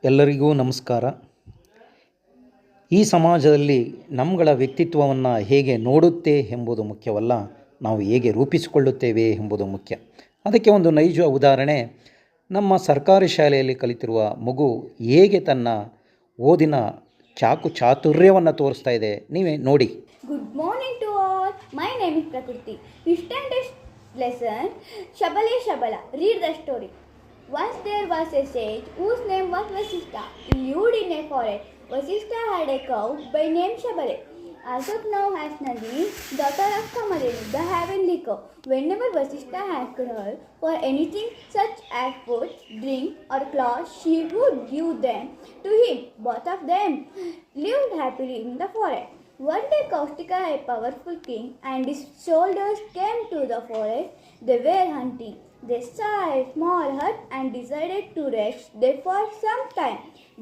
ಎಲ್ಲರಿಗೂ ನಮಸ್ಕಾರ. ಈ ಸಮಾಜದಲ್ಲಿ ನಮ್ಮಗಳ ವ್ಯಕ್ತಿತ್ವವನ್ನು ಹೇಗೆ ನೋಡುತ್ತೆ ಎಂಬುದು ಮುಖ್ಯವಲ್ಲ, ನಾವು ಹೇಗೆ ರೂಪಿಸಿಕೊಳ್ಳುತ್ತೇವೆ ಎಂಬುದು ಮುಖ್ಯ. ಅದಕ್ಕೆ ಒಂದು ನೈಜ ಉದಾಹರಣೆ, ನಮ್ಮ ಸರ್ಕಾರಿ ಶಾಲೆಯಲ್ಲಿ ಕಲಿತಿರುವ ಮಗು ಹೇಗೆ ತನ್ನ ಓದಿನ ಚಾತುರ್ಯವನ್ನು ತೋರಿಸ್ತಾ ಇದೆ, ನೀವೇ ನೋಡಿ. Good morning to all. My name is Prakriti. We stand this lesson. Shabale Shabala. Read the story. Once there was a sage whose name was Vasishtha. He lived in a forest. Vasishtha had a cow by name Shabale. As of now has Nandi, daughter of Kamadeni, the heavenly cow. Whenever Vasishtha asked her for anything such as food, drink or clothes, she would give them to him. Both of them lived happily in the forest. One day Kaustika, a powerful king, and his soldiers came to the forest. They were hunting. They saw a small hut and decided to rest there for some time.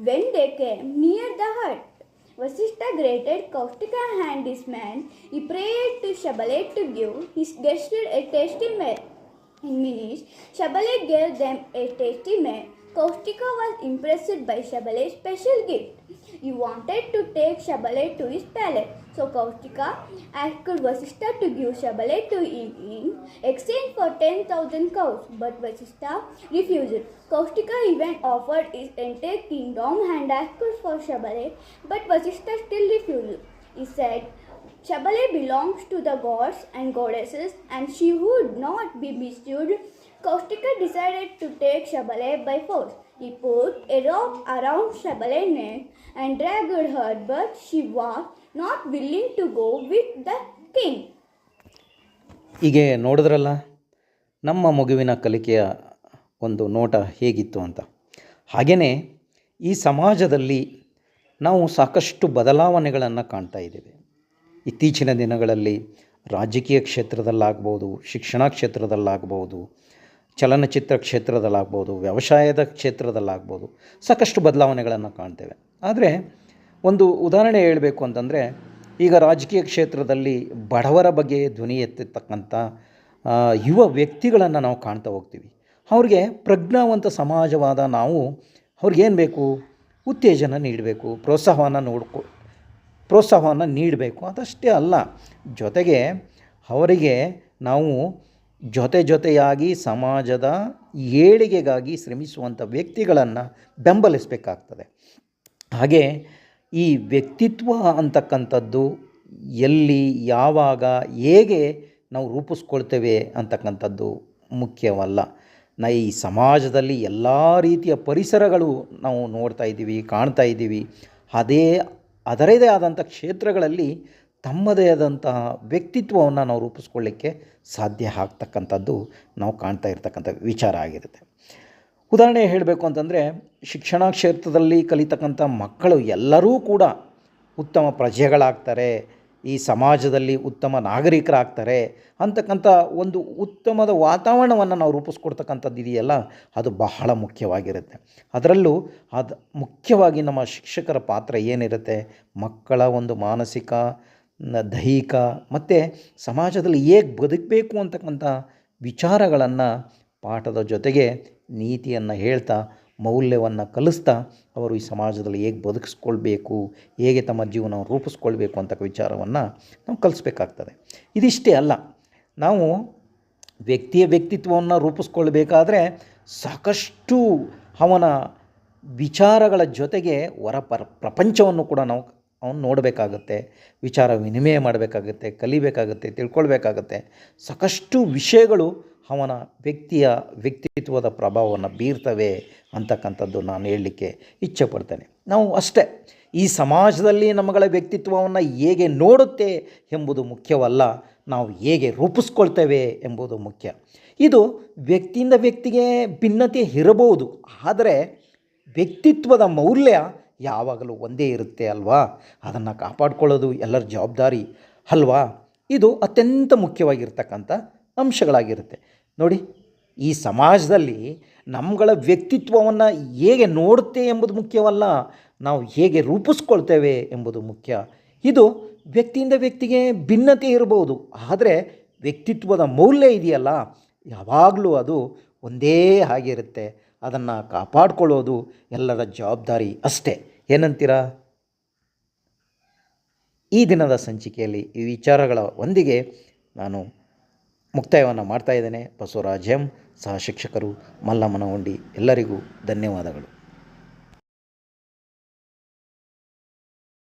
When they came near the hut, Vasishtha greeted Kaustika and his men. He prayed to Shabale to give his guests a tasty meal. In minutes, Shabale gave them a tasty meal. Kaustika was impressed by Shabale's special gift. He wanted to take Shabale to his palace. So Kaustika asked Vasishtha to give Shabale to him in exchange for 10,000 cows. But Vasishtha refused. Kaustika even offered his entire kingdom and asked for Shabale. But Vasishtha still refused. He said, Shabale belongs to the gods and goddesses and she would not be misused. Kaustika decided to take Shabale by force. He put a rope around Shabale's neck and dragged her, but she was not willing to go with the king. ಹೀಗೆ ನೋಡಿದ್ರಲ್ಲ ನಮ್ಮ ಮಗುವಿನ ಕಲಿಕೆಯ ಒಂದು ನೋಟ ಹೇಗಿತ್ತು ಅಂತ. ಹಾಗೆಯೇ ಈ ಸಮಾಜದಲ್ಲಿ ನಾವು ಸಾಕಷ್ಟು ಬದಲಾವಣೆಗಳನ್ನು ಕಾಣ್ತಾ ಇದ್ದೇವೆ. ಇತ್ತೀಚಿನ ದಿನಗಳಲ್ಲಿ ರಾಜಕೀಯ ಕ್ಷೇತ್ರದಲ್ಲಾಗ್ಬೋದು, ಶಿಕ್ಷಣ ಕ್ಷೇತ್ರದಲ್ಲಾಗ್ಬೋದು, ಚಲನಚಿತ್ರ ಕ್ಷೇತ್ರದಲ್ಲಾಗ್ಬೋದು, ವ್ಯವಸಾಯದ ಕ್ಷೇತ್ರದಲ್ಲಾಗ್ಬೋದು, ಸಾಕಷ್ಟು ಬದಲಾವಣೆಗಳನ್ನು ಕಾಣ್ತೇವೆ. ಆದರೆ ಒಂದು ಉದಾಹರಣೆ ಹೇಳಬೇಕು ಅಂತಂದರೆ, ಈಗ ರಾಜಕೀಯ ಕ್ಷೇತ್ರದಲ್ಲಿ ಬಡವರ ಬಗ್ಗೆ ಧ್ವನಿ ಎತ್ತಿರ್ತಕ್ಕಂಥ ಯುವ ವ್ಯಕ್ತಿಗಳನ್ನು ನಾವು ಕಾಣ್ತಾ ಹೋಗ್ತೀವಿ. ಅವ್ರಿಗೆ ಪ್ರಜ್ಞಾವಂತ ಸಮಾಜವಾದ ನಾವು ಅವ್ರಿಗೇನು ಬೇಕು, ಉತ್ತೇಜನ ನೀಡಬೇಕು, ಪ್ರೋತ್ಸಾಹವನ್ನು ನೀಡಬೇಕು. ಅದಷ್ಟೇ ಅಲ್ಲ, ಜೊತೆಗೆ ಅವರಿಗೆ ನಾವು ಜೊತೆಯಾಗಿ ಸಮಾಜದ ಏಳಿಗೆಗಾಗಿ ಶ್ರಮಿಸುವಂಥ ವ್ಯಕ್ತಿಗಳನ್ನು ಬೆಂಬಲಿಸಬೇಕಾಗ್ತದೆ. ಹಾಗೆ ಈ ವ್ಯಕ್ತಿತ್ವ ಅಂತಕ್ಕಂಥದ್ದು ಎಲ್ಲಿ, ಯಾವಾಗ, ಹೇಗೆ ನಾವು ರೂಪಿಸ್ಕೊಳ್ತೇವೆ ಅಂತಕ್ಕಂಥದ್ದು ಮುಖ್ಯವಲ್ಲ. ಈ ಸಮಾಜದಲ್ಲಿ ಎಲ್ಲ ರೀತಿಯ ಪರಿಸರಗಳು ನಾವು ನೋಡ್ತಾ ಇದ್ದೀವಿ, ಕಾಣ್ತಾ ಇದ್ದೀವಿ. ಅದರದೇ ಆದಂಥ ಕ್ಷೇತ್ರಗಳಲ್ಲಿ ತಮ್ಮದೇ ಆದಂತಹ ವ್ಯಕ್ತಿತ್ವವನ್ನು ನಾವು ರೂಪಿಸ್ಕೊಳ್ಳಿಕ್ಕೆ ಸಾಧ್ಯ ಆಗ್ತಕ್ಕಂಥದ್ದು ನಾವು ಕಾಣ್ತಾ ಇರ್ತಕ್ಕಂಥ ವಿಚಾರ ಆಗಿರುತ್ತೆ. ಉದಾಹರಣೆ ಹೇಳಬೇಕು ಅಂತಂದರೆ, ಶಿಕ್ಷಣ ಕ್ಷೇತ್ರದಲ್ಲಿ ಕಲಿತಕ್ಕಂಥ ಮಕ್ಕಳು ಎಲ್ಲರೂ ಕೂಡ ಉತ್ತಮ ಪ್ರಜೆಗಳಾಗ್ತಾರೆ, ಈ ಸಮಾಜದಲ್ಲಿ ಉತ್ತಮ ನಾಗರಿಕರಾಗ್ತಾರೆ ಅಂತಕ್ಕಂಥ ಒಂದು ಉತ್ತಮದ ವಾತಾವರಣವನ್ನು ನಾವು ರೂಪಿಸ್ಕೊಡ್ತಕ್ಕಂಥದ್ದು ಇದೆಯಲ್ಲ, ಅದು ಬಹಳ ಮುಖ್ಯವಾಗಿರುತ್ತೆ. ಅದರಲ್ಲೂ ಅದು ಮುಖ್ಯವಾಗಿ ನಮ್ಮ ಶಿಕ್ಷಕರ ಪಾತ್ರ ಏನಿರುತ್ತೆ, ಮಕ್ಕಳ ಒಂದು ಮಾನಸಿಕ, ದೈಹಿಕ ಮತ್ತು ಸಮಾಜದಲ್ಲಿ ಹೇಗೆ ಬದುಕಬೇಕು ಅಂತಕ್ಕಂಥ ವಿಚಾರಗಳನ್ನು ಪಾಠದ ಜೊತೆಗೆ ನೀತಿಯನ್ನು ಹೇಳ್ತಾ, ಮೌಲ್ಯವನ್ನು ಕಲಿಸ್ತಾ ಅವರು ಈ ಸಮಾಜದಲ್ಲಿ ಹೇಗೆ ಬದುಕಿಸ್ಕೊಳ್ಬೇಕು, ಹೇಗೆ ತಮ್ಮ ಜೀವನ ರೂಪಿಸ್ಕೊಳ್ಬೇಕು ಅಂತ ವಿಚಾರವನ್ನು ನಾವು ಕಲಿಸ್ಬೇಕಾಗ್ತದೆ. ಇದಿಷ್ಟೇ ಅಲ್ಲ, ನಾವು ವ್ಯಕ್ತಿಯ ವ್ಯಕ್ತಿತ್ವವನ್ನು ರೂಪಿಸ್ಕೊಳ್ಬೇಕಾದ್ರೆ ಸಾಕಷ್ಟು ಅವನ ವಿಚಾರಗಳ ಜೊತೆಗೆ ಪ್ರಪಂಚವನ್ನು ಕೂಡ ಅವನು ನೋಡಬೇಕಾಗತ್ತೆ, ವಿಚಾರ ವಿನಿಮಯ ಮಾಡಬೇಕಾಗತ್ತೆ, ಕಲಿಬೇಕಾಗತ್ತೆ, ತಿಳ್ಕೊಳ್ಬೇಕಾಗತ್ತೆ. ಸಾಕಷ್ಟು ವಿಷಯಗಳು ಅವನ ವ್ಯಕ್ತಿತ್ವದ ಪ್ರಭಾವವನ್ನು ಬೀರ್ತವೆ ಅಂತಕ್ಕಂಥದ್ದು ನಾನು ಹೇಳಲಿಕ್ಕೆ ಇಚ್ಛೆಪಡ್ತೇನೆ. ನಾವು ಅಷ್ಟೇ, ಈ ಸಮಾಜದಲ್ಲಿ ನಮ್ಮಗಳ ವ್ಯಕ್ತಿತ್ವವನ್ನು ಹೇಗೆ ನೋಡುತ್ತೆ ಎಂಬುದು ಮುಖ್ಯವಲ್ಲ, ನಾವು ಹೇಗೆ ರೂಪಿಸ್ಕೊಳ್ತೇವೆ ಎಂಬುದು ಮುಖ್ಯ. ಇದು ವ್ಯಕ್ತಿಯಿಂದ ವ್ಯಕ್ತಿಗೆ ಭಿನ್ನತೆ ಇರಬಹುದು, ಆದರೆ ವ್ಯಕ್ತಿತ್ವದ ಮೌಲ್ಯ ಯಾವಾಗಲೂ ಒಂದೇ ಇರುತ್ತೆ ಅಲ್ವಾ. ಅದನ್ನು ಕಾಪಾಡಿಕೊಳ್ಳೋದು ಎಲ್ಲರ ಜವಾಬ್ದಾರಿ ಅಲ್ವಾ. ಇದು ಅತ್ಯಂತ ಮುಖ್ಯವಾಗಿರ್ತಕ್ಕಂಥ ಅಂಶಗಳಾಗಿರುತ್ತೆ. ನೋಡಿ, ಈ ಸಮಾಜದಲ್ಲಿ ನಮ್ಮಗಳ ವ್ಯಕ್ತಿತ್ವವನ್ನು ಹೇಗೆ ನೋಡುತ್ತೆ ಎಂಬುದು ಮುಖ್ಯವಲ್ಲ, ನಾವು ಹೇಗೆ ರೂಪಿಸ್ಕೊಳ್ತೇವೆ ಎಂಬುದು ಮುಖ್ಯ. ಇದು ವ್ಯಕ್ತಿಯಿಂದ ವ್ಯಕ್ತಿಗೆ ಭಿನ್ನತೆ ಇರಬಹುದು, ಆದರೆ ವ್ಯಕ್ತಿತ್ವದ ಮೌಲ್ಯ ಇದೆಯಲ್ಲ, ಯಾವಾಗಲೂ ಅದು ಒಂದೇ ಆಗಿರುತ್ತೆ. ಅದನ್ನು ಕಾಪಾಡಿಕೊಳ್ಳೋದು ಎಲ್ಲರ ಜವಾಬ್ದಾರಿ ಅಷ್ಟೇ. ಏನಂತೀರಾ? ಈ ದಿನದ ಸಂಚಿಕೆಯಲ್ಲಿ ಈ ವಿಚಾರಗಳ ಒಂದಿಗೆ ನಾನು ಮುಕ್ತಾಯವನ್ನು ಮಾಡ್ತಾಯಿದ್ದೇನೆ. ಬಸವರಾಜ್ ಎಂ, ಸಹ ಶಿಕ್ಷಕರು, ಮಲ್ಲಮ್ಮನಹುಂಡಿ. ಎಲ್ಲರಿಗೂ ಧನ್ಯವಾದಗಳು.